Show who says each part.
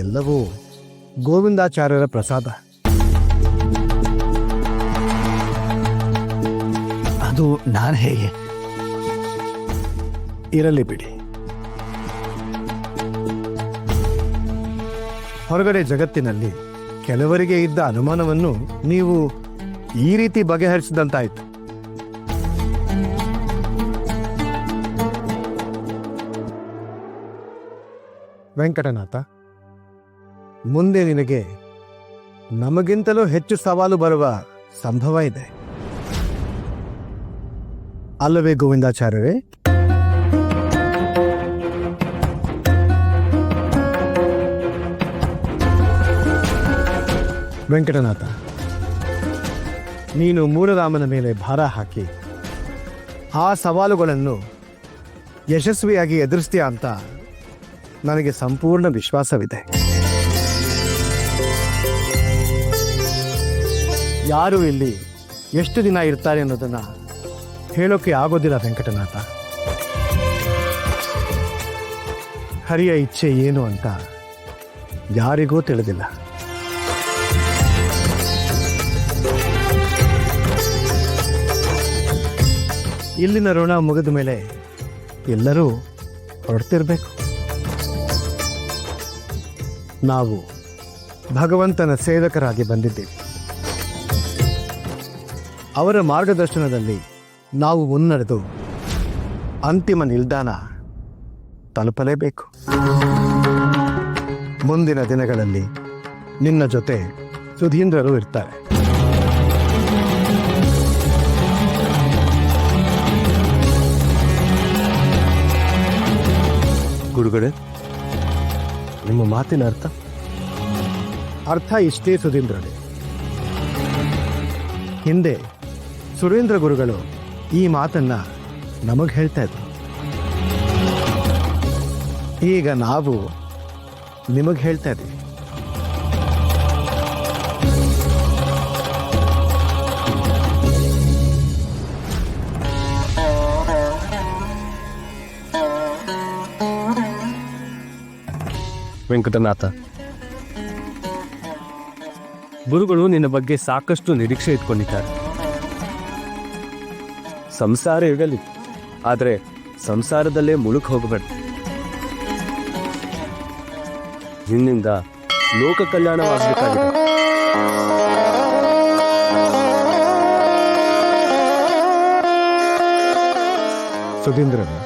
Speaker 1: ಎಲ್ಲವೂ ಗೋವಿಂದಾಚಾರ್ಯರ ಪ್ರಸಾದ.
Speaker 2: ಅದು ನಾನು ಹೇಗೆ?
Speaker 1: ಇರಲಿ ಬಿಡಿ. ಹೊರಗಡೆ ಜಗತ್ತಿನಲ್ಲಿ ಕೆಲವರಿಗೆ ಇದ್ದ ಅನುಮಾನವನ್ನು ನೀವು ಈ ರೀತಿ ಬಗೆಹರಿಸಿದಂತಾಯಿತು. ವೆಂಕಟನಾಥ, ಮುಂದೆ ನಿನಗೆ ನಮಗಿಂತಲೂ ಹೆಚ್ಚು ಸವಾಲು ಬರುವ ಸಂಭವ ಇದೆ ಅಲ್ಲವೇ ಗೋವಿಂದಾಚಾರ್ಯರೇ? ವೆಂಕಟನಾಥ, ನೀನು ಮೂಲರಾಮನ ಮೇಲೆ ಭಾರ ಹಾಕಿ ಆ ಸವಾಲುಗಳನ್ನು ಯಶಸ್ವಿಯಾಗಿ ಎದುರಿಸ್ತೀಯ ಅಂತ ನನಗೆ ಸಂಪೂರ್ಣ ವಿಶ್ವಾಸವಿದೆ. ಯಾರು ಇಲ್ಲಿ ಎಷ್ಟು ದಿನ ಇರ್ತಾರೆ ಅನ್ನೋದನ್ನು ಹೇಳೋಕೆ ಆಗೋದಿಲ್ಲ ವೆಂಕಟನಾಥ. ಹರಿಯ ಇಚ್ಛೆ ಏನು ಅಂತ ಯಾರಿಗೂ ತಿಳಿದಿಲ್ಲ. ಇಲ್ಲಿನ ಋಣ ಮುಗಿದ ಮೇಲೆ ಎಲ್ಲರೂ ಹೊರಡ್ತಿರ್ಬೇಕು. ನಾವು ಭಗವಂತನ ಸೇವಕರಾಗಿ ಬಂದಿದ್ದೇವೆ. ಅವರ ಮಾರ್ಗದರ್ಶನದಲ್ಲಿ ನಾವು ಮುನ್ನಡೆದು ಅಂತಿಮ ನಿಲ್ದಾಣ ತಲುಪಲೇಬೇಕು. ಮುಂದಿನ ದಿನಗಳಲ್ಲಿ ನಿನ್ನ ಜೊತೆ ಸುಧೀಂದ್ರರು ಇರ್ತಾರೆ.
Speaker 3: ಗುರುಗಳೇ, ನಿಮ್ಮ ಮಾತಿನ
Speaker 1: ಅರ್ಥ ಇಷ್ಟೇ ಸುಧೀಂದ್ರರೇ. ಹಿಂದೆ ಸುರೇಂದ್ರ ಗುರುಗಳು ಈ ಮಾತನ್ನ ನಮಗೆ ಹೇಳ್ತಾ ಇದ್ರು. ಈಗ ನಾವು ನಿಮಗೆ ಹೇಳ್ತಾ ಇದ್ದೀವಿ.
Speaker 3: ವೆಂಕಟನಾಥ, ಗುರುಗಳು ನಿನ್ನ ಬಗ್ಗೆ ಸಾಕಷ್ಟು ನಿರೀಕ್ಷೆ ಇಟ್ಕೊಂಡಿದ್ದಾರೆ. ಸಂಸಾರ ಇರಲಿ, ಆದರೆ ಸಂಸಾರದಲ್ಲೇ ಮುಳುಕ್ ಹೋಗಬೇಡ. ನಿನ್ನಿಂದ ಲೋಕ ಕಲ್ಯಾಣವಾಗಬೇಕಾಗಿದೆ.
Speaker 1: ಸುಧೀಂದ್ರರು,